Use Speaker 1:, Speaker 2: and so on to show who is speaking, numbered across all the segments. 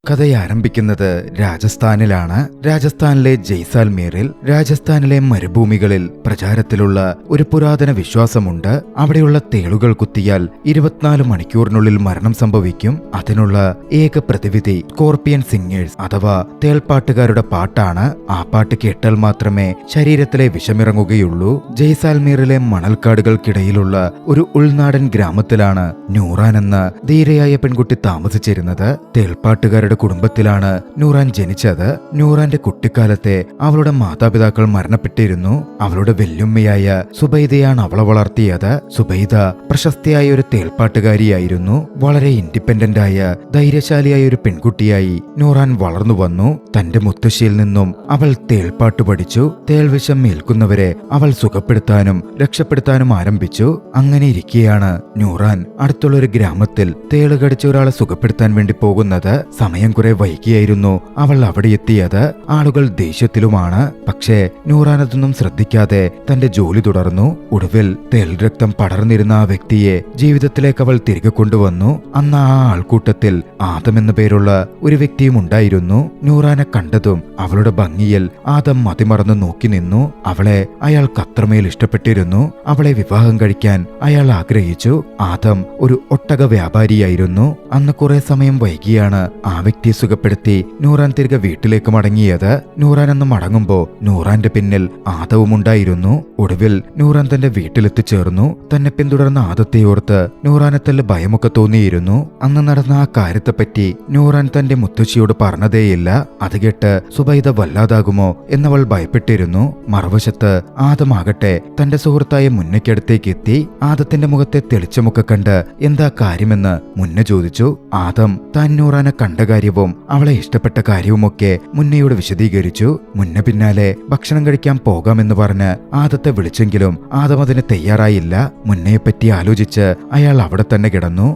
Speaker 1: കഥയാരംഭിക്കുന്നത് രാജസ്ഥാനിലാണ്. രാജസ്ഥാനിലെ ജയ്സാൽമീറിൽ രാജസ്ഥാനിലെ മരുഭൂമികളിൽ പ്രചാരത്തിലുള്ള ഒരു പുരാതന വിശ്വാസമുണ്ട്. അവിടെയുള്ള തേളുകൾ കുത്തിയാൽ 24 മണിക്കൂറിനുള്ളിൽ മരണം സംഭവിക്കും. അതിനുള്ള ഏക പ്രതിവിധി സ്കോർപിയൻ സിംഗേഴ്സ് അഥവാ തേൾപ്പാട്ടുകാരുടെ പാട്ടാണ്. ആ പാട്ട് കേട്ടാൽ മാത്രമേ ശരീരത്തിലെ വിഷമിറങ്ങുകയുള്ളൂ. ജയ്സാൽമീറിലെ മണൽക്കാടുകൾക്കിടയിലുള്ള ഒരു ഉൾനാടൻ ഗ്രാമത്തിലാണ് നൂറാൻ എന്ന ധീരയായ പെൺകുട്ടി താമസിച്ചിരുന്നത്. തേൾപ്പാട്ടുകാരുടെ കുടുംബത്തിലാണ് നൂറാൻ ജനിച്ചത്. നൂറാന്റെ കുട്ടിക്കാലത്തെ അവളുടെ മാതാപിതാക്കൾ മരണപ്പെട്ടിരുന്നു. അവളുടെ വെല്ലുമ്മയായ സുബൈദയാണ് അവളെ വളർത്തിയത്. സുബൈദ പ്രശസ്തിയായ ഒരു തേൾപ്പാട്ടുകാരിയായിരുന്നു. വളരെ ഇൻഡിപെൻഡന്റ് ആയ ധൈര്യശാലിയായ ഒരു പെൺകുട്ടിയായി നൂറാൻ വളർന്നു വന്നു. തന്റെ മുത്തശ്ശിയിൽ നിന്നും അവൾ തേൾപ്പാട്ട് പഠിച്ചു. തേൾവിഷം ഏൽക്കുന്നവരെ അവൾ സുഖപ്പെടുത്താനും രക്ഷപ്പെടുത്താനും ആരംഭിച്ചു. അങ്ങനെ ഇരിക്കെയാണ് നൂറാൻ അടുത്തുള്ളൊരു ഗ്രാമത്തിൽ തേള് കടിച്ച ഒരാളെ സുഖപ്പെടുത്താൻ വേണ്ടി പോകുന്നത്. സമയം കുറെ വൈകിയായിരുന്നു അവൾ അവിടെ എത്തിയത്. ആളുകൾ ദേഷ്യത്തിലുമാണ്. പക്ഷേ നൂറാൻ അതൊന്നും ശ്രദ്ധിക്കാതെ തന്റെ ജോലി തുടർന്നു. ഒടുവിൽ തേൽ രക്തം പടർന്നിരുന്ന ആ വ്യക്തിയെ ജീവിതത്തിലേക്ക് അവൾ തിരികെ കൊണ്ടുവന്നു. അന്ന് ആ ആൾക്കൂട്ടത്തിൽ ആദം എന്നു പേരുള്ള ഒരു വ്യക്തിയും ഉണ്ടായിരുന്നു. നൂറാനെ കണ്ടതും അവളുടെ ഭംഗിയിൽ ആദം മതിമറന്ന് നോക്കി നിന്നു. അവളെ അയാൾക്ക് അത്രമേൽ ഇഷ്ടപ്പെട്ടിരുന്നു. അവളെ വിവാഹം കഴിക്കാൻ അയാൾ ആഗ്രഹിച്ചു. ആദം ഒരു ഒട്ടക വ്യാപാരിയായിരുന്നു. അന്ന് കുറെ സമയം വൈകിയാണ് ആ വ്യക്തിയെ സുഖപ്പെടുത്തി നൂറാൻ തിരികെ വീട്ടിലേക്ക് മടങ്ങിയത്. നൂറാൻ എന്ന് മടങ്ങുമ്പോ നൂറാന്റെ പിന്നിൽ ആദവും ഉണ്ടായിരുന്നു. ഒടുവിൽ നൂറാൻ തന്റെ വീട്ടിലെത്തിച്ചേർന്നു. തന്നെ പിന്തുടർന്ന ആദത്തെ ഓർത്ത് നൂറാനെ തല്ല ഭയമൊക്കെ തോന്നിയിരുന്നു. അന്ന് നടന്ന ആ കാര്യത്തെപ്പറ്റി നൂറാൻ തന്റെ മുത്തശ്ശിയോട് പറഞ്ഞതേയില്ല. അത് കേട്ട് സുബൈദ വല്ലാതാകുമോ എന്നവൾ ഭയപ്പെട്ടിരുന്നു. മറുവശത്ത് ആദമാകട്ടെ തന്റെ സുഹൃത്തായ മുന്നയ്ക്കടുത്തേക്ക് എത്തി. ആദത്തിന്റെ മുഖത്തെ തെളിച്ചമൊക്കെ കണ്ട് എന്താ കാര്യമെന്ന് മുന്ന ചോദിച്ചു. ആദം താൻ നൂറാനെ കണ്ട കാര്യവും അവളെ ഇഷ്ടപ്പെട്ട കാര്യവുമൊക്കെ മുന്നയോട് വിശദീകരിച്ചു. മുന്ന പിന്നാലെ ഭക്ഷണം കഴിക്കാൻ പോകാമെന്ന് പറഞ്ഞ് ആദത്തെ വിളിച്ചെങ്കിലും ആദം അതിന് തയ്യാറായില്ല. മുന്നയെപ്പറ്റി ആലോചിച്ച് അയാൾ അവിടെ തന്നെ കിടന്നു.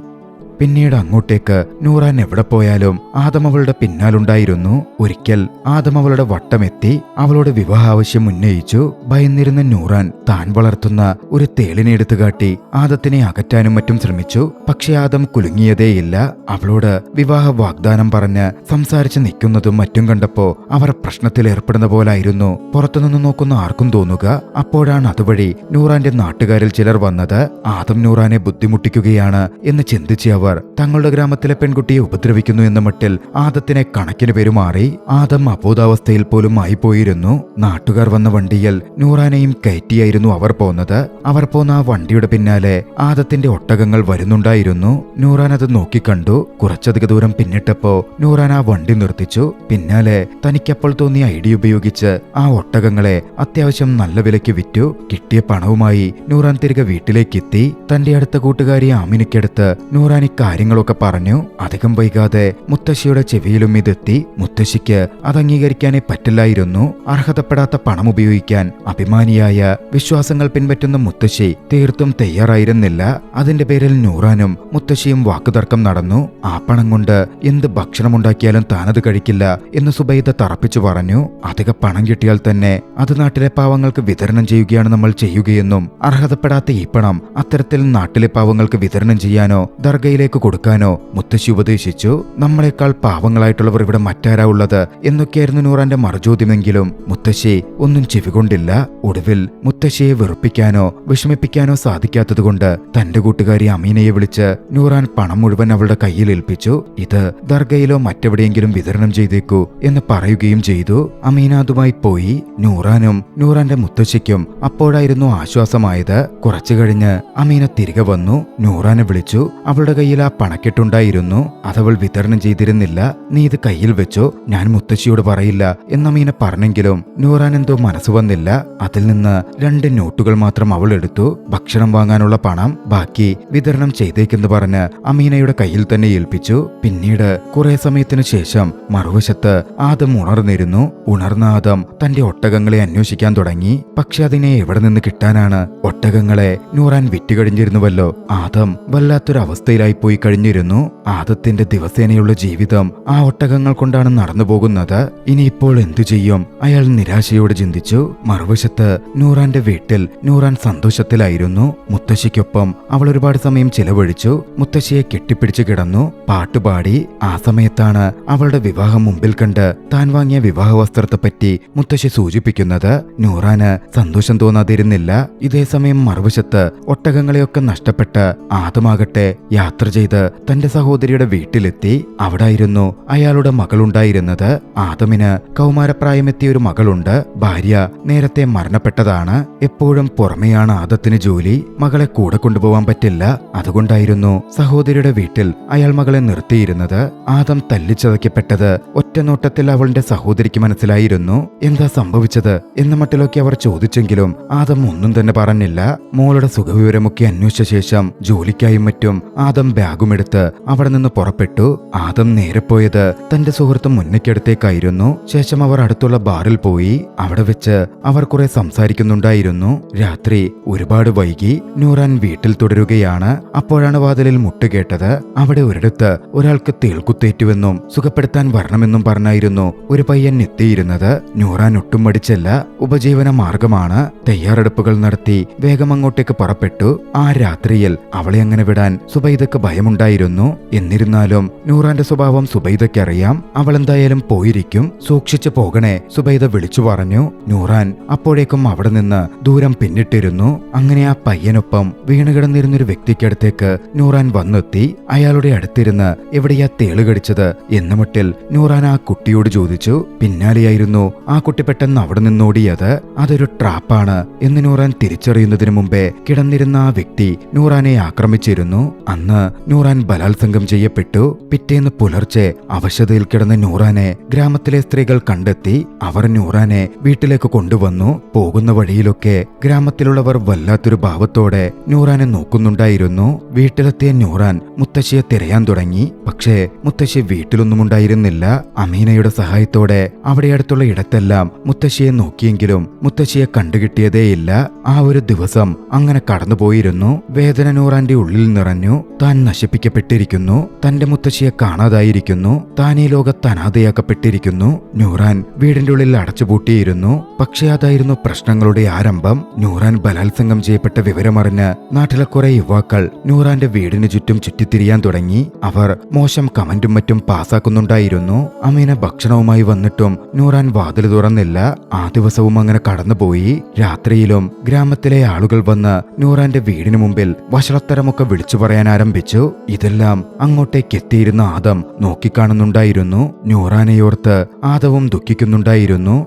Speaker 1: പിന്നീട് അങ്ങോട്ടേക്ക് നൂറാൻ എവിടെ പോയാലും ആദം അവളുടെ പിന്നാലുണ്ടായിരുന്നു. ഒരിക്കൽ ആദം അവളുടെ വട്ടമെത്തി അവളോട് വിവാഹാവശ്യം ഉന്നയിച്ചു. ഭയന്നിരുന്ന നൂറാൻ താൻ വളർത്തുന്ന ഒരു തേളിനെ എടുത്തു കാട്ടി ആദത്തിനെ അകറ്റാനും മറ്റും ശ്രമിച്ചു. പക്ഷെ ആദം കുലുങ്ങിയതേയില്ല. അവളോട് വിവാഹ വാഗ്ദാനം പറഞ്ഞ് സംസാരിച്ച് നിൽക്കുന്നതും മറ്റും കണ്ടപ്പോ അവർ പ്രശ്നത്തിൽ ഏർപ്പെടുന്ന പോലായിരുന്നു പുറത്തുനിന്ന് നോക്കുന്ന ആർക്കും തോന്നുക. അപ്പോഴാണ് അതുവഴി നൂറാന്റെ നാട്ടുകാരിൽ ചിലർ വന്നത്. ആദം നൂറാനെ ബുദ്ധിമുട്ടിക്കുകയാണ് എന്ന് ചിന്തിച്ച് അവർ തങ്ങളുടെ ഗ്രാമത്തിലെ പെൺകുട്ടിയെ ഉപദ്രവിക്കുന്നു എന്ന മട്ടിൽ ആദത്തിനെ കണക്കിന് പെരുമാറി. ആദം അബോധാവസ്ഥയിൽ പോലും ആയിപ്പോയിരുന്നു. നാട്ടുകാർ വന്ന വണ്ടിയിൽ നൂറാനെയും കയറ്റിയായിരുന്നു അവർ പോന്നത്. അവർ പോന്ന ആ വണ്ടിയുടെ പിന്നാലെ ആദത്തിന്റെ ഒട്ടകങ്ങൾ വരുന്നുണ്ടായിരുന്നു. നൂറാൻ അത് നോക്കിക്കണ്ടു. കുറച്ചധിക ദൂരം പിന്നിട്ടപ്പോ നൂറാൻ ആ വണ്ടി നിർത്തിച്ചു. പിന്നാലെ തനിക്കപ്പോൾ തോന്നിയ ഐഡിയ ഉപയോഗിച്ച് ആ ഒട്ടകങ്ങളെ അത്യാവശ്യം നല്ല വിലയ്ക്ക് വിറ്റു. കിട്ടിയ പണവുമായി നൂറാൻ തിരികെ വീട്ടിലേക്കെത്തി. തന്റെ അടുത്ത കൂട്ടുകാരി ആമിനയ്ക്കടുത്ത് നൂറാൻ കാര്യങ്ങളൊക്കെ പറഞ്ഞു. അധികം വൈകാതെ മുത്തശ്ശിയുടെ ചെവിയിലും ഇതെത്തി. മുത്തശ്ശിക്ക് അത് അംഗീകരിക്കാനേ പറ്റില്ലായിരുന്നു. അർഹതപ്പെടാത്ത പണം ഉപയോഗിക്കാൻ അഭിമാനിയായ വിശ്വാസങ്ങൾ പിൻപറ്റുന്ന മുത്തശ്ശി തീർത്തും തയ്യാറായിരുന്നില്ല. അതിന്റെ പേരിൽ നൂറാനും മുത്തശ്ശിയും വാക്കുതർക്കം നടന്നു. ആ പണം കൊണ്ട് എന്ത് ഭക്ഷണമുണ്ടാക്കിയാലും താനത് കഴിക്കില്ല എന്ന് സുബൈദ തറപ്പിച്ചു പറഞ്ഞു. അധിക പണം കിട്ടിയാൽ തന്നെ അത് നാട്ടിലെ പാവങ്ങൾക്ക് വിതരണം ചെയ്യുകയാണ് നമ്മൾ ചെയ്യുകയെന്നും അർഹതപ്പെടാത്ത ഈ പണം അത്തരത്തിൽ നാട്ടിലെ പാവങ്ങൾക്ക് വിതരണം ചെയ്യാനോ ദർഗയിലേക്ക് കൊടുക്കാനോ മുത്തശ്ശി ഉപദേശിച്ചു. നമ്മളെക്കാൾ പാവങ്ങളായിട്ടുള്ളവർ ഇവിടെ മറ്റാരാ ഉള്ളത് എന്നൊക്കെയായിരുന്നു നൂറാന്റെ മറുചോദ്യമെങ്കിലും മുത്തശ്ശി ഒന്നും ചെവികൊണ്ടില്ല. ഒടുവിൽ മുത്തശ്ശിയെ വെറുപ്പിക്കാനോ വിഷമിപ്പിക്കാനോ സാധിക്കാത്തതുകൊണ്ട് തന്റെ കൂട്ടുകാരി അമീനയെ വിളിച്ച് നൂറാൻ പണം മുഴുവൻ അവളുടെ കയ്യിൽ ഏൽപ്പിച്ചു. ഇത് ദർഗയിലോ മറ്റെവിടെയെങ്കിലും വിതരണം ചെയ്തേക്കൂ എന്ന് പറയുകയും ചെയ്തു. അമീന അതുമായി പോയി. നൂറാനും നൂറാന്റെ മുത്തശ്ശിക്കും അപ്പോഴായിരുന്നു ആശ്വാസമായത്. കുറച്ചു കഴിഞ്ഞ് അമീന തിരികെ വന്നു. നൂറാനെ വിളിച്ചു. അവളുടെ കയ്യിൽ ആ പണക്കെട്ടുണ്ടായിരുന്നു. അതവൾ വിതരണം ചെയ്തിരുന്നില്ല. നീ ഇത് കയ്യിൽ വെച്ചോ, ഞാൻ മുത്തശ്ശിയോട് പറയില്ല എന്നമീന പറഞ്ഞെങ്കിലും നൂറാൻ എന്തോ മനസ്സ് വന്നില്ല. അതിൽ നിന്ന് 2 നോട്ടുകൾ മാത്രം അവൾ എടുത്തു. ഭക്ഷണം വാങ്ങാനുള്ള പണം ബാക്കി വിതരണം ചെയ്തേക്കെന്ന് പറഞ്ഞ് അമീനയുടെ കയ്യിൽ തന്നെ ഏൽപ്പിച്ചു. പിന്നീട് കുറെ സമയത്തിനു ശേഷം മറുവശത്ത് ആദം ഉണർന്നിരുന്നു. ഉണർന്ന ആദം തന്റെ ഒട്ടകങ്ങളെ അന്വേഷിക്കാൻ തുടങ്ങി. പക്ഷെ അതിനെ എവിടെ നിന്ന് കിട്ടാനാണ്? ഒട്ടകങ്ങളെ നൂറാൻ വിറ്റുകഴിഞ്ഞിരുന്നുവല്ലോ. ആദം വല്ലാത്തൊരവസ്ഥയിലായിപ്പോയി പോയി കഴിഞ്ഞിരുന്നു. ആദത്തിന്റെ ദിവസേനയുള്ള ജീവിതം ആ ഒട്ടകങ്ങൾ കൊണ്ടാണ് നടന്നു പോകുന്നത്. ഇനിയിപ്പോൾ എന്തു ചെയ്യും? അയാൾ നിരാശയോടെ ചിന്തിച്ചു. മറുവശത്ത് നൂറാന്റെ വീട്ടിൽ നൂറാൻ സന്തോഷത്തിലായിരുന്നു. മുത്തശ്ശിക്കൊപ്പം അവൾ ഒരുപാട് സമയം ചിലവഴിച്ചു. മുത്തശ്ശിയെ കെട്ടിപ്പിടിച്ചു കിടന്നു, പാട്ടുപാടി. ആ സമയത്താണ് അവളുടെ വിവാഹം മുമ്പിൽ കണ്ട് താൻ വാങ്ങിയ വിവാഹ വസ്ത്രത്തെപ്പറ്റി മുത്തശ്ശി സൂചിപ്പിക്കുന്നത്. നൂറാന് സന്തോഷം തോന്നാതിരുന്നില്ല. ഇതേസമയം മറുവശത്ത് ഒട്ടകങ്ങളെയൊക്കെ നഷ്ടപ്പെട്ട് ആദമാകട്ടെ യാത്ര ചെയ്ത് തന്റെ സഹോദരിയുടെ വീട്ടിലെത്തി. അവിടായിരുന്നു അയാളുടെ മകളുണ്ടായിരുന്നത്. ആദമിന് കൗമാരപ്രായമെത്തിയ ഒരു മകളുണ്ട്. ഭാര്യ നേരത്തെ മരണപ്പെട്ടതാണ്. എപ്പോഴും പുറമെയാണ് ആദത്തിന് ജോലി. മകളെ കൂടെ കൊണ്ടുപോകാൻ പറ്റില്ല. അതുകൊണ്ടായിരുന്നു സഹോദരിയുടെ വീട്ടിൽ അയാൾ മകളെ നിർത്തിയിരുന്നത്. ആദം തല്ലിച്ചതയ്ക്കപ്പെട്ടത് ഒറ്റനോട്ടത്തിൽ അവളുടെ സഹോദരിക്ക് മനസ്സിലായിരുന്നു. എന്താ സംഭവിച്ചത് എന്ന മട്ടിലൊക്കെ അവർ ചോദിച്ചെങ്കിലും ആദം ഒന്നും തന്നെ പറഞ്ഞില്ല. മോളുടെ സുഖവിവരമൊക്കെ അന്വേഷിച്ച ശേഷം ജോലിക്കായും മറ്റും ആദം ബാഗുമെടുത്ത് അവിടെ നിന്ന് പുറപ്പെട്ടു. ആദം നേരെ പോയത് തന്റെ സുഹൃത്ത് മുന്നയ്ക്കടുത്തേക്കായിരുന്നു. ശേഷം അവർ അടുത്തുള്ള ബാറിൽ പോയി. അവിടെ വെച്ച് അവർ കുറെ സംസാരിക്കുന്നുണ്ടായിരുന്നു. രാത്രി ഒരുപാട് വൈകി. നൂറാൻ വീട്ടിൽ തുടരുകയാണ്. അപ്പോഴാണ് വാതിലിൽ മുട്ടുകേട്ടത്. അവിടെ ഒരിടത്ത് ഒരാൾക്ക് തേൾക്കുത്തേറ്റുവെന്നും സുഖപ്പെടുത്താൻ വരണമെന്നും പറഞ്ഞായിരുന്നു ഒരു പയ്യൻ എത്തിയിരുന്നത്. നൂറാൻ ഒട്ടും മടിച്ചല്ല. ഉപജീവന മാർഗമാണ്. തയ്യാറെടുപ്പുകൾ നടത്തി വേഗം അങ്ങോട്ടേക്ക് പുറപ്പെട്ടു. ആ രാത്രിയിൽ അവളെ അങ്ങനെ വിടാൻ സുബൈദക്ക് ഭയമുണ്ടായിരുന്നു. എന്നിരുന്നാലും നൂറാന്റെ സ്വഭാവം സുബൈദക്കറിയാം. അവൾ എന്തായാലും പോയിരിക്കും. സൂക്ഷിച്ചു പോകണേ, സുബൈദ വിളിച്ചു പറഞ്ഞു. നൂറാൻ അപ്പോഴേക്കും അവിടെ നിന്ന് ദൂരം പിന്നിട്ടിരുന്നു. അങ്ങനെ ആ പയ്യനൊപ്പം വീണുകിടന്നിരുന്നൊരു വ്യക്തിക്കടുത്തേക്ക് നൂറാൻ വന്നെത്തി. അയാളുടെ അടുത്തിരുന്ന് എവിടെയാ തേള് കടിച്ചത് എന്ന മട്ടിൽ നൂറാൻ ആ കുട്ടിയോട് ചോദിച്ചു. പിന്നാലെയായിരുന്നു ആ കുട്ടി പെട്ടെന്ന് അവിടെ നിന്നോടിയത്. അതൊരു ട്രാപ്പാണ് എന്ന് നൂറാൻ തിരിച്ചറിയുന്നതിനു മുമ്പേ കിടന്നിരുന്ന ആ വ്യക്തി നൂറാനെ ആക്രമിച്ചിരുന്നു. അന്ന് നൂറാൻ ബലാത്സംഗം ചെയ്യപ്പെട്ടു. പിറ്റേന്ന് പുലർച്ചെ അവശതയിൽ കിടന്ന നൂറാനെ ഗ്രാമത്തിലെ സ്ത്രീകൾ കണ്ടെത്തി. അവർ നൂറാനെ വീട്ടിലേക്ക് കൊണ്ടുവന്നു. പോകുന്ന വഴിയിലൊക്കെ ഗ്രാമത്തിലുള്ളവർ വല്ലാത്തൊരു ഭാവത്തോടെ നൂറാനെ നോക്കുന്നുണ്ടായിരുന്നു. വീട്ടിലെത്തിയ നൂറാൻ മുത്തശ്ശിയെ തിരയാൻ തുടങ്ങി. പക്ഷേ മുത്തശ്ശി വീട്ടിലൊന്നും ഉണ്ടായിരുന്നില്ല. അമീനയുടെ സഹായത്തോടെ അവിടെ അടുത്തുള്ള ഇടത്തെല്ലാം മുത്തശ്ശിയെ നോക്കിയെങ്കിലും മുത്തശ്ശിയെ കണ്ടുകിട്ടിയതേയില്ല. ആ ഒരു ദിവസം അങ്ങനെ കടന്നുപോയിരുന്നു. വേദന നൂറാന്റെ ഉള്ളിൽ നിറഞ്ഞു. താൻ നശിപ്പിക്കപ്പെട്ടിരിക്കുന്നു. തന്റെ മുത്തശ്ശിയെ കാണാതായിരിക്കുന്നു. താൻ ഈ ലോകത്ത് അനാഥയാക്കപ്പെട്ടിരിക്കുന്നു. നൂറാൻ വീടിന്റെ ഉള്ളിൽ അടച്ചുപൂട്ടിയിരുന്നു. പക്ഷേ അതായിരുന്നു പ്രശ്നങ്ങളുടെ ആരംഭം. നൂറാൻ ബലാത്സംഗം ചെയ്യപ്പെട്ട വിവരമറിഞ്ഞ് നാട്ടിലെ കുറെ യുവാക്കൾ നൂറാന്റെ വീടിന് ചുറ്റും ചുറ്റിത്തിരിയാൻ തുടങ്ങി. അവർ മോശം കമന്റും മറ്റും പാസാക്കുന്നുണ്ടായിരുന്നു. അമീന ഭക്ഷണവുമായി വന്നിട്ടും നൂറാൻ വാതിൽ തുറന്നില്ല. ആ ദിവസവും അങ്ങനെ കടന്നുപോയി. രാത്രിയിലും ഗ്രാമത്തിലെ ആളുകൾ വന്ന് നൂറാന്റെ വീടിന് മുമ്പിൽ വഷളത്തരമൊക്കെ വിളിച്ചു പറയാൻ ആരംഭിച്ചു. ഇതെല്ലാം അങ്ങോട്ടേക്ക് എത്തിയിരുന്ന ആദം നോക്കിക്കാണുന്നുണ്ടായിരുന്നു. നൂറാനെയോർത്ത് ആദവും ദുഃഖിക്കുന്നുണ്ടായിരുന്നു.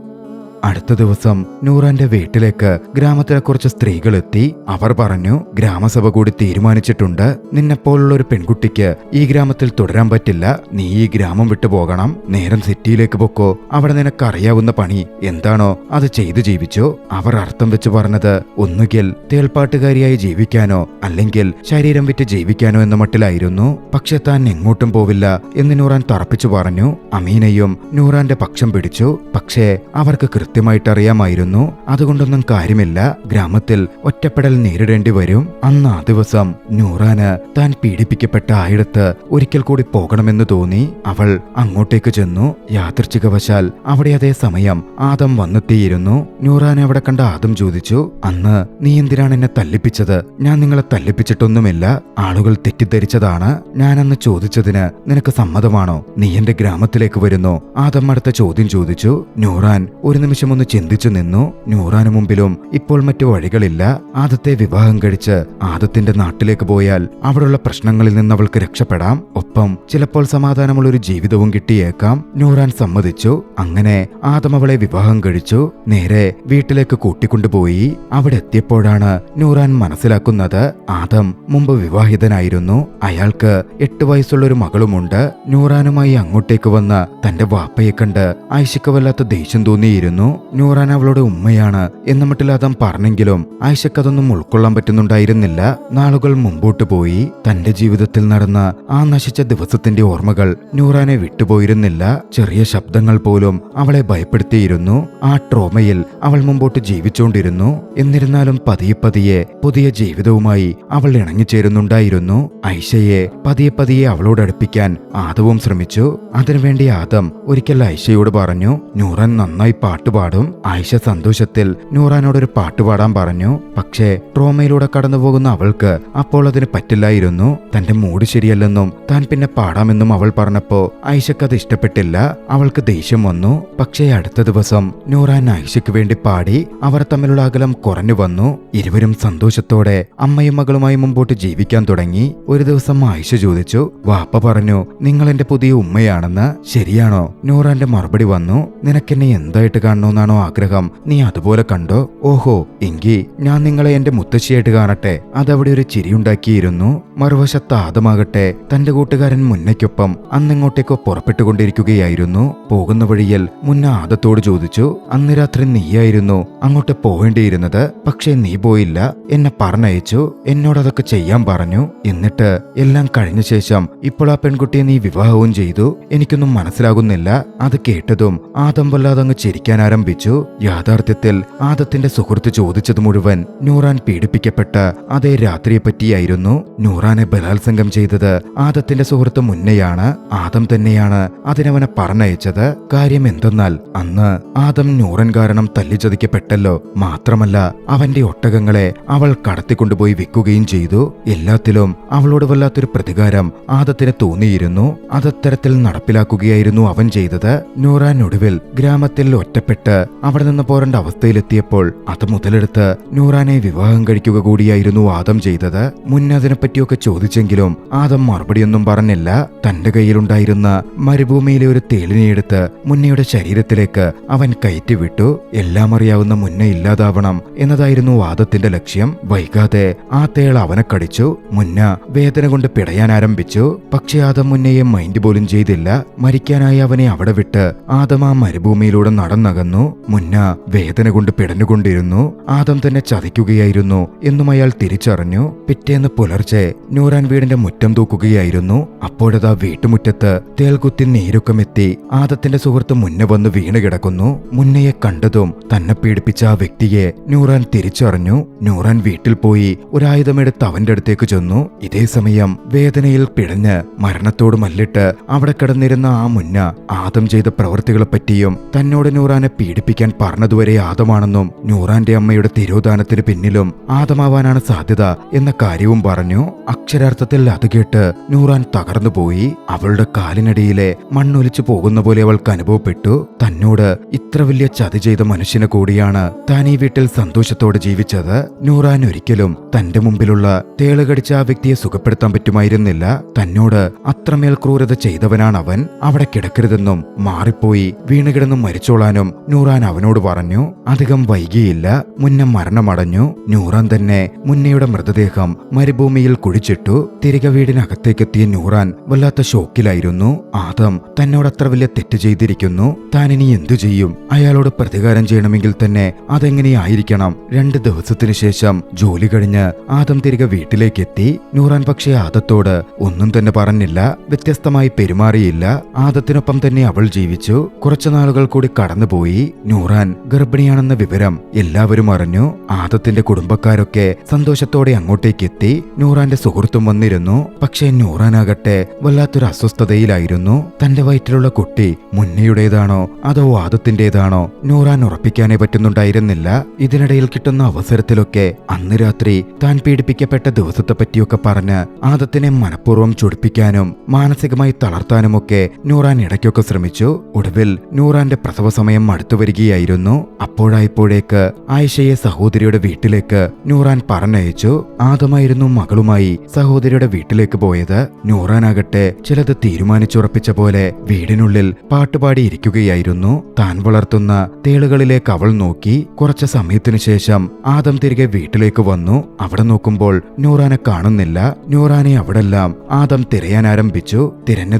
Speaker 1: അടുത്ത ദിവസം നൂറാന്റെ വീട്ടിലേക്ക് ഗ്രാമത്തിലെ കുറച്ച് സ്ത്രീകൾ എത്തി. അവർ പറഞ്ഞു, ഗ്രാമസഭ കൂടി തീരുമാനിച്ചിട്ടുണ്ട്. നിന്നെപ്പോലുള്ള ഒരു പെൺകുട്ടിക്ക് ഈ ഗ്രാമത്തിൽ തുടരാൻ പറ്റില്ല. നീ ഈ ഗ്രാമം വിട്ടു പോകണം. നേരം സിറ്റിയിലേക്ക് പൊക്കോ. അവിടെ നിനക്കറിയാവുന്ന പണി എന്താണോ അത് ചെയ്തു ജീവിച്ചോ. അവർ അർത്ഥം വെച്ച് പറഞ്ഞത് ഒന്നുകിൽ തേൾപ്പാട്ടുകാരിയായി ജീവിക്കാനോ അല്ലെങ്കിൽ ശരീരം വിറ്റ് ജീവിക്കാനോ എന്ന മട്ടിലായിരുന്നു. പക്ഷെ താൻ എങ്ങോട്ടും പോവില്ല എന്ന് നൂറാൻ തറപ്പിച്ചു പറഞ്ഞു. അമീനയും നൂറാന്റെ പക്ഷം പിടിച്ചു. പക്ഷേ അവർക്ക് കൃത്യമായിട്ട് അറിയാമായിരുന്നു അതുകൊണ്ടൊന്നും കാര്യമില്ല. ഗ്രാമത്തിൽ ഒറ്റപ്പെടൽ നേരിടേണ്ടി വരും. അന്ന് ആ ദിവസം നൂറാന് താൻ പീഡിപ്പിക്കപ്പെട്ട ആയിടത്ത് ഒരിക്കൽ കൂടി പോകണമെന്ന് തോന്നി. അവൾ അങ്ങോട്ടേക്ക് ചെന്നു. യാദൃച്ഛികവശാൽ അവിടെ അതേ സമയം ആദം വന്നെത്തിയിരുന്നു. നൂറാൻ അവിടെ കണ്ട ആദം ചോദിച്ചു, അന്ന് നീ എന്തിനാണ് എന്നെ തല്ലിപ്പിച്ചത്? ഞാൻ നിങ്ങളെ തല്ലിപ്പിച്ചിട്ടൊന്നുമില്ല. ആളുകൾ തെറ്റിദ്ധരിച്ചതാണ്. ഞാനന്ന് ചോദിച്ചതിന് നിനക്ക് സമ്മതമാണോ? നീ എന്റെ ഗ്രാമത്തിലേക്ക് വരുന്നോ? ആദം അടുത്ത ചോദ്യം ചോദിച്ചു. നൂറാൻ ഒരു നിമിഷം ഒന്ന് ചിന്തിച്ചു നിന്നു. നൂറാന് മുമ്പിലും ഇപ്പോൾ മറ്റു വഴികളില്ല. ആദത്തെ വിവാഹം കഴിച്ച് ആദത്തിന്റെ നാട്ടിലേക്ക് പോയാൽ അവിടെയുള്ള പ്രശ്നങ്ങളിൽ നിന്ന് അവൾക്ക് രക്ഷപ്പെടാം. ഒപ്പം ചിലപ്പോൾ സമാധാനമുള്ള ഒരു ജീവിതവും കിട്ടിയേക്കാം. നൂറാൻ സമ്മതിച്ചു. അങ്ങനെ ആദം അവളെ വിവാഹം കഴിച്ചു. നേരെ വീട്ടിലേക്ക് കൂട്ടിക്കൊണ്ടുപോയി. അവിടെ എത്തിയപ്പോഴാണ് നൂറാൻ മനസ്സിലാക്കുന്നത് ആദം മുമ്പ് വിവാഹിതനായിരുന്നു. അയാൾക്ക് 8 വയസ്സുള്ള ഒരു മകളുമുണ്ട്. നൂറാനുമായി അങ്ങോട്ടേക്ക് വന്ന തന്റെ വാപ്പയെ കണ്ട് ആയിഷയ്ക്ക് വല്ലാത്ത ദേഷ്യം തോന്നിയിരുന്നു. നൂറാൻ അവളുടെ ഉമ്മയാണ് എന്ന മട്ടിൽ ആദം പറഞ്ഞെങ്കിലും ആയിഷക്കതൊന്നും ഉൾക്കൊള്ളാൻ പറ്റുന്നുണ്ടായിരുന്നില്ല. നാളുകൾ മുമ്പോട്ട് പോയി. തന്റെ ജീവിതത്തിൽ നടന്ന ആ നശിച്ച ദിവസത്തിന്റെ ഓർമ്മകൾ നൂറാനെ വിട്ടുപോയിരുന്നില്ല. ചെറിയ ശബ്ദങ്ങൾ പോലും അവളെ ഭയപ്പെടുത്തിയിരുന്നു. ആ ട്രോമയിൽ അവൾ മുമ്പോട്ട് ജീവിച്ചുകൊണ്ടിരുന്നു. എന്നിരുന്നാലും പതിയെ പതിയെ പുതിയ ജീവിതവുമായി അവൾ ഇണങ്ങിച്ചേരുന്നുണ്ടായിരുന്നു. ഐഷയെ പതിയെ പതിയെ അവളോട് അടുപ്പിക്കാൻ ആദവും ശ്രമിച്ചു. അതിനുവേണ്ടി ആദം ഒരിക്കൽ ഐഷയോട് പറഞ്ഞു, നൂറാൻ നന്നായി പാട്ടുപാടും. ആയിഷ സന്തോഷത്തിൽ നൂറാനോടൊരു പാട്ടുപാടാൻ പറഞ്ഞു. പക്ഷേ ട്രോമയിലൂടെ കടന്നുപോകുന്ന അവൾക്ക് അപ്പോൾ അതിന് പറ്റില്ലായിരുന്നു. തന്റെ മൂഡ് ശരിയല്ലെന്നും താൻ പിന്നെ പാടാമെന്നും അവൾ പറഞ്ഞപ്പോ ആയിഷക്കത് ഇഷ്ടപ്പെട്ടില്ല. അവൾക്ക് ദേഷ്യം വന്നു. പക്ഷേ അടുത്ത ദിവസം നൂറാൻ ആയിഷയ്ക്ക് വേണ്ടി പാടി. അവർ തമ്മിലുള്ള അകലം കുറഞ്ഞു വന്നു. ഇരുവരും സന്തോഷത്തോടെ അമ്മയും മകളുമായി മുമ്പോട്ട് ജീവിക്കാൻ തുടങ്ങി. ഒരു ദിവസം ആയിഷ ചോദിച്ചു, വാപ്പ പറഞ്ഞു നിങ്ങൾ എന്റെ പുതിയ ഉമ്മയാണെന്ന്, ശരിയാണോ? നൂറാന്റെ മറുപടി വന്നു, നിനക്കെന്നെ എന്തായിട്ട് കാണണമെന്നാണോ ആഗ്രഹം? നീ അതുപോലെ കണ്ടോ? ഓഹോ, എങ്കിൽ ഞാൻ നിങ്ങളെ എന്റെ മുത്തശ്ശിയായിട്ട് കാണട്ടെ. അതവിടെ ഒരു ചിരിയുണ്ടാക്കിയിരുന്നു. മറുവശത്ത് ആദമാകട്ടെ തന്റെ കൂട്ടുകാരൻ മുന്നയ്ക്കൊപ്പം അന്നിങ്ങോട്ടേക്കോ പുറപ്പെട്ടുകൊണ്ടിരിക്കുകയായിരുന്നു. പോകുന്ന വഴിയിൽ മുന്ന ആദത്തോട് ചോദിച്ചു, അന്ന് രാത്രി നീയായിരുന്നു അങ്ങോട്ട് പോവേണ്ടിയിരുന്നത്, പക്ഷേ നീ പോയില്ല, എന്നെ പറഞ്ഞയച്ചു. എന്നോടതൊക്കെ ചെയ്യാൻ പറഞ്ഞു. എന്നിട്ട് എല്ലാം കഴിഞ്ഞ ശേഷം ഇപ്പോൾ ആ പെൺകുട്ടിയെ നീ വിവാഹവും ചെയ്തു. എനിക്കൊന്നും മനസ്സിലാകുന്നില്ല. അത് കേട്ടതും ആദം വല്ലാതങ്ങ് ചിരിക്കാൻ ആരംഭിച്ചു. യാഥാർത്ഥ്യത്തിൽ ആദത്തിന്റെ സുഹൃത്ത് ചോദിച്ചത് മുഴുവൻ നൂറാൻ പീഡിപ്പിക്കപ്പെട്ട അതേ രാത്രിയെ പറ്റിയായിരുന്നു. നൂറാനെ ബലാത്സംഗം ചെയ്തത് ആദത്തിന്റെ സുഹൃത്ത് മുന്നയാണ്. ആദം തന്നെയാണ് അതിനവനെ പറഞ്ഞയച്ചത്. കാര്യം എന്തെന്നാൽ അന്ന് ആദം നൂറൻ കാരണം തല്ലിച്ചതിക്കപ്പെട്ടല്ലോ. മാത്രമല്ല അവന്റെ ഒട്ടകങ്ങളെ അവൾ കടത്തിക്കൊണ്ടുപോയി വിൽക്കുകയും ചെയ്തു. എല്ലാത്തിലും അവളോട് വല്ലാത്തൊരു പ്രതികാരം ആദത്തിന് തോന്നിയിരുന്നു. അതത്തരത്തിൽ നടപ്പിലാക്കുകയായിരുന്നു അവൻ ചെയ്തത്. നൂറാൻ ഒടുവിൽ ഗ്രാമത്തിൽ ഒറ്റപ്പെട്ട് അവിടെ നിന്ന് പോരേണ്ട അവസ്ഥയിലെത്തിയപ്പോൾ അത് മുതലെടുത്ത് നൂറാനെ വിവാഹം കഴിക്കുക കൂടിയായിരുന്നു ആദം ചെയ്തത്. മുന്നേ അതിനെപ്പറ്റിയൊക്കെ ചോദിച്ചെങ്കിലും ആദം മറുപടിയൊന്നും പറഞ്ഞില്ല. തന്റെ കയ്യിലുണ്ടായിരുന്ന മരുഭൂമിയിലെ ഒരു തേളിനെയെടുത്ത് മുന്നയുടെ ശരീരത്തിലേക്ക് അവൻ കയറ്റിവിട്ടു. എല്ലാം അറിയാവുന്ന മുന്നേ ഇല്ലാതാവണം എന്നതായിരുന്നു ആദത്തിന്റെ ലക്ഷ്യം. വൈകാതെ ആ തേൾ അവനെ കടിച്ചു. മുന്ന വേദന കൊണ്ട് പിടയാൻ ആരംഭിച്ചു. പക്ഷെ ആദം മുന്നയെ മൈൻഡ് പോലും ചെയ്തില്ല. മരിക്കാനായി അവനെ അവിടെ വിട്ട് ആദം ആ മരുഭൂമിയിലൂടെ നടന്നകന്നു. മുന്ന വേദന കൊണ്ട് പിടഞ്ഞുകൊണ്ടിരുന്നു. ആദം തന്നെ ചതിക്കുകയായിരുന്നു എന്നും അയാൾ തിരിച്ചറിഞ്ഞു. പിറ്റേന്ന് പുലർച്ചെ നൂറാൻ വീടിന്റെ മുറ്റം തൂക്കുകയായിരുന്നു. അപ്പോഴതാ വീട്ടുമുറ്റത്ത് തേൽകുത്തി നീരൊക്കമെത്തി ആദത്തിന്റെ സുഹൃത്ത് മുന്നേ വന്ന് വീണ് കിടക്കുന്നു. മുന്നയെ കണ്ടതും തന്നെ പീഡിപ്പിച്ച ആ വ്യക്തിയെ നൂറാൻ തിരിച്ചറിഞ്ഞു. നൂറാൻ വീട്ടിൽ പോയി ഒരായുധമെടുത്ത് അവന്റെ അടുത്തേക്ക് ചെന്നു. ഇതേ സമയം വേദനയിൽ പിടഞ്ഞ് മരണത്തോട് മല്ലിട്ട് അവിടെ കിടന്നിരുന്ന ആ മുന്ന ആദം ചെയ്ത പ്രവൃത്തികളെപ്പറ്റിയും തന്നോട് നൂറാനെ പീഡിപ്പിക്കാൻ പറഞ്ഞതുവരെ ആദമാണെന്നും നൂറാന്റെ അമ്മയുടെ തിരോധാനത്തിന് പിന്നിലും ആദമാവാനാണ് സാധ്യത എന്ന കാര്യവും പറഞ്ഞു. അക്ഷരാർത്ഥത്തിൽ അത് കേട്ട് നൂറാൻ തകർന്നുപോയി. അവളുടെ കാലിനടിയിലെ മണ്ണൊലിച്ചു പോകുന്ന പോലെ അവൾക്ക് അനുഭവപ്പെട്ടു. തന്നോട് ഇത്ര വലിയ ചതി ചെയ്ത മനുഷ്യനെ കൂടിയാണ് താൻ ഈ വീട്ടിൽ സന്തോഷത്തോടെ ജീവിച്ചത്. നൂറാൻ ഒരിക്കലും തന്റെ മുമ്പിലുള്ള തേളുകടിച്ച ആ വ്യക്തിയെ സുഖപ്പെടുത്താൻ പറ്റുമായിരുന്നില്ല. തന്നോട് അത്രമേൽ ക്രൂരത ചെയ്തവനാണ് അവൻ. അവിടെ കിടക്കരുതെന്നും മാറിപ്പോയി വീണുകിടന്നും മരിച്ചോളാനും നൂറാൻ അവനോട് പറഞ്ഞു. അധികം വൈകിയില്ല. മുന്ന മരണമടഞ്ഞു. നൂറാൻ തന്നെ മുന്നയുടെ മൃതദേഹം മരുഭൂമിയിൽ കുഴിച്ചിട്ടു. തിരികെ വീടിനകത്തേക്കെത്തിയ നൂറാൻ വല്ലാത്ത ഷോക്കിലായിരുന്നു. ആദം തന്നോട് അത്ര വലിയ തെറ്റ് ചെയ്തിരിക്കുന്നു. താൻ ഇനി എന്തു ചെയ്യും? അയാളോട് പ്രതികാരം ചെയ്യണമെങ്കിൽ തന്നെ അതെങ്ങനെയായിരിക്കണം? 2 ദിവസത്തിനു ശേഷം ജോലി കഴിഞ്ഞ് ആദം തിരികെ വീട്ടിലേക്കെത്തി. നൂറാൻ പക്ഷേ ആദത്തോട് ഒന്നും തന്നെ പറഞ്ഞില്ല. വ്യത്യസ്തമായി പെരുമാറിയില്ല. ആദത്തിനൊപ്പം തന്നെ അവൾ ജീവിച്ചു. കുറച്ചു നാളുകൾ കൂടി കടന്നുപോയി. നൂറാൻ ഗർഭിണിയാണെന്ന വിവരം എല്ലാവരും അറിഞ്ഞു. ആദത്തിന്റെ കുടുംബക്കാരൊക്കെ സന്തോഷത്തോടെ അങ്ങോട്ടേക്കെത്തി. നൂറാന്റെ സുഹൃത്തും വന്നിരുന്നു. പക്ഷേ നൂറാനാകട്ടെ വല്ലാത്തൊരു അസ്വസ്ഥതയിലായിരുന്നു. തന്റെ വയറ്റിലുള്ള കുട്ടി മുന്നയുടേതാണോ അതോ ആദത്തിന്റേതാണോ നൂറാൻ ഉറപ്പിക്കാനേ പറ്റുന്നുണ്ടായിരുന്നില്ല. ഇതിനിടയിൽ കിട്ടുന്ന അവസരത്തിലൊക്കെ അന്ന് രാത്രി താൻ പീഡിപ്പിക്കപ്പെട്ട ദിവസത്തെ പറ്റിയൊക്കെ പറഞ്ഞ് ആദത്തിനെ മനഃപൂർവ്വം ചൊടിപ്പിക്കാനും മാനസികമായി തളർത്താനുമൊക്കെ നൂറാൻ ഇടയ്ക്കൊക്കെ ശ്രമിച്ചു. ഒടുവിൽ നൂറാന്റെ പ്രസവ സമയം അടുത്തു വരികയായിരുന്നു. അപ്പോഴായപ്പോഴേക്ക് ആയിഷയെ സഹോദരിയുടെ വീട്ടിലേക്ക് നൂറാൻ പറഞ്ഞയച്ചു. ആദമായിരുന്നു മകളുമായി സഹോദരിയുടെ വീട്ടിലേക്ക് പോയത്. നൂറാനാകട്ടെ ചിലത് തീരുമാനിച്ചുറപ്പിച്ച പോലെ വീടിനുള്ളിൽ പാട്ടുപാടിയിരിക്കുകയായിരുന്നു. താൻ വളർത്തുന്ന തേളുകളിലേക്ക് അവൾ നോക്കി. കുറച്ചു സമയത്തിനു ശേഷം ആദം തിരികെ വീട്ടിലേക്ക് വന്നു. അവിടെ നോക്കുമ്പോൾ നൂറാനെ കാണുന്നില്ല. നൂറാനെ അവിടെല്ലാം ആദം തിരയാൻ ആരംഭിച്ചു. തിരഞ്ഞു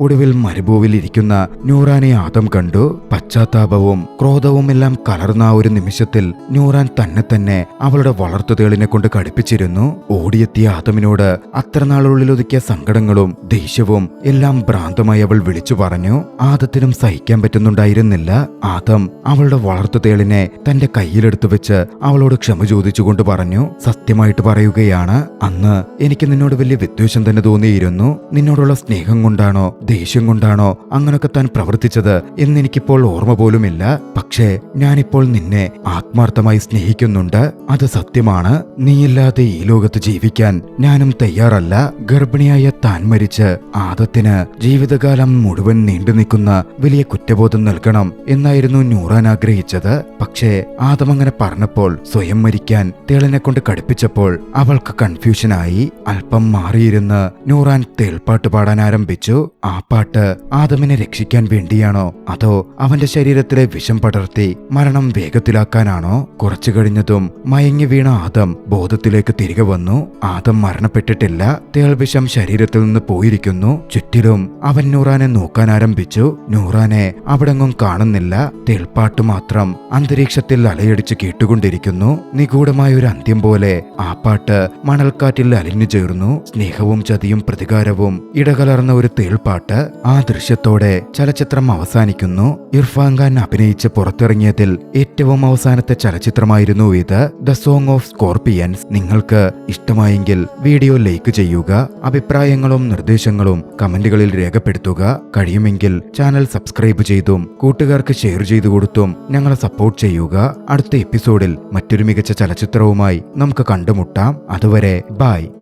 Speaker 1: ഒടുവിൽ മരുഭൂവിൽ ഇരിക്കുന്ന നൂറാനെ ആദം കണ്ടു. പശ്ചാത്താപം പരിഭവവും ക്രോധവും എല്ലാം കലർന്ന ആ ഒരു നിമിഷത്തിൽ നൂറാൻ തന്നെ അവളുടെ വളർത്തുതേളിനെ കൊണ്ട് കടുപ്പിച്ചിരുന്നു. ഓടിയെത്തിയ ആദമിനോട് അത്ര നാളുള്ളിൽ ഒതുക്കിയ സങ്കടങ്ങളും ദേഷ്യവും എല്ലാം ഭ്രാന്തമായി അവൾ വിളിച്ചു പറഞ്ഞു. ആദത്തിനും സഹിക്കാൻ പറ്റുന്നുണ്ടായിരുന്നില്ല. ആദം അവളുടെ വളർത്തുതേളിനെ തന്റെ കയ്യിലെടുത്തു വെച്ച് അവളോട് ക്ഷമ ചോദിച്ചുകൊണ്ട് പറഞ്ഞു, സത്യമായിട്ട് പറയുകയാണ്, അന്ന് എനിക്ക് നിന്നോട് വലിയ വിദ്വേഷം തന്നെ തോന്നിയിരുന്നു. നിന്നോടുള്ള സ്നേഹം കൊണ്ടാണോ ദേഷ്യം കൊണ്ടാണോ അങ്ങനൊക്കെ താൻ പ്രവർത്തിച്ചത് എന്നെനിക്കിപ്പോൾ ഓർമ്മ പോലുമില്ല. പക്ഷേ ഞാനിപ്പോൾ നിന്നെ ആത്മാർത്ഥമായി സ്നേഹിക്കുന്നുണ്ട്. അത് സത്യമാണ്. നീയില്ലാതെ ഈ ലോകത്ത് ജീവിക്കാൻ ഞാനും തയ്യാറല്ല. ഗർഭിണിയായ താൻ മരിച്ച് ആദത്തിന് ജീവിതകാലം മുഴുവൻ നീണ്ടു നിൽക്കുന്ന വലിയ കുറ്റബോധം നൽകണം എന്നായിരുന്നു നൂറാൻ ആഗ്രഹിച്ചത്. പക്ഷേ ആദം അങ്ങനെ പറഞ്ഞപ്പോൾ, സ്വയം മരിക്കാൻ തേളിനെ കൊണ്ട് കടുപ്പിച്ചപ്പോൾ അവൾക്ക് കൺഫ്യൂഷനായി. അല്പം മാറിയിരുന്ന് നൂറാൻ തേൾപ്പാട്ട് പാടാൻ ആരംഭിച്ചു. ആ പാട്ട് ആദമിനെ രക്ഷിക്കാൻ വേണ്ടിയാണോ അതോ അവന്റെ ശരീരത്തിലെ വിഷം പടർത്തി മരണം വേഗത്തിലാക്കാനാണോ? കുറച്ചു കഴിഞ്ഞതും മയങ്ങി വീണ ആദം ബോധത്തിലേക്ക് തിരികെ വന്നു. ആദം മരണപ്പെട്ടിട്ടില്ല. തേൾവിഷം ശരീരത്തിൽ നിന്ന് പോയിരിക്കുന്നു. ചുറ്റിലും അവൻ നൂറാനെ നോക്കാൻ ആരംഭിച്ചു. നൂറാനെ അവിടെങ്ങും കാണുന്നില്ല. തേൾപ്പാട്ട് മാത്രം അന്തരീക്ഷത്തിൽ അലയടിച്ച് കേട്ടുകൊണ്ടിരിക്കുന്നു. നിഗൂഢമായ ഒരു അന്ത്യം പോലെ ആ പാട്ട് മണൽക്കാറ്റിൽ അലിഞ്ഞു ചേർന്നു. സ്നേഹവും ചതിയും പ്രതികാരവും ഇടകലർന്ന ഒരു തേൾപ്പാട്ട്. ആ ദൃശ്യത്തോടെ ചലച്ചിത്രം അവസാനിക്കുന്നു. ഇർഫാൻ ഖാൻ അഭിനയിച്ച് പുറത്തിറങ്ങിയതിൽ ഏറ്റവും അവസാനത്തെ ചലച്ചിത്രമായിരുന്നു ഇത്, ദ സോങ് ഓഫ് സ്കോർപിയൻസ്. നിങ്ങൾക്ക് ഇഷ്ടമായെങ്കിൽ വീഡിയോ ലൈക്ക് ചെയ്യുക. അഭിപ്രായങ്ങളും നിർദ്ദേശങ്ങളും കമന്റുകളിൽ രേഖപ്പെടുത്തുക. കഴിയുമെങ്കിൽ ചാനൽ സബ്സ്ക്രൈബ് ചെയ്തും കൂട്ടുകാർക്ക് ഷെയർ ചെയ്തു കൊടുത്തും ഞങ്ങളെ സപ്പോർട്ട് ചെയ്യുക. അടുത്ത എപ്പിസോഡിൽ മറ്റൊരു മികച്ച ചലച്ചിത്രവുമായി നമുക്ക് കണ്ടുമുട്ടാം. അതുവരെ ബൈ.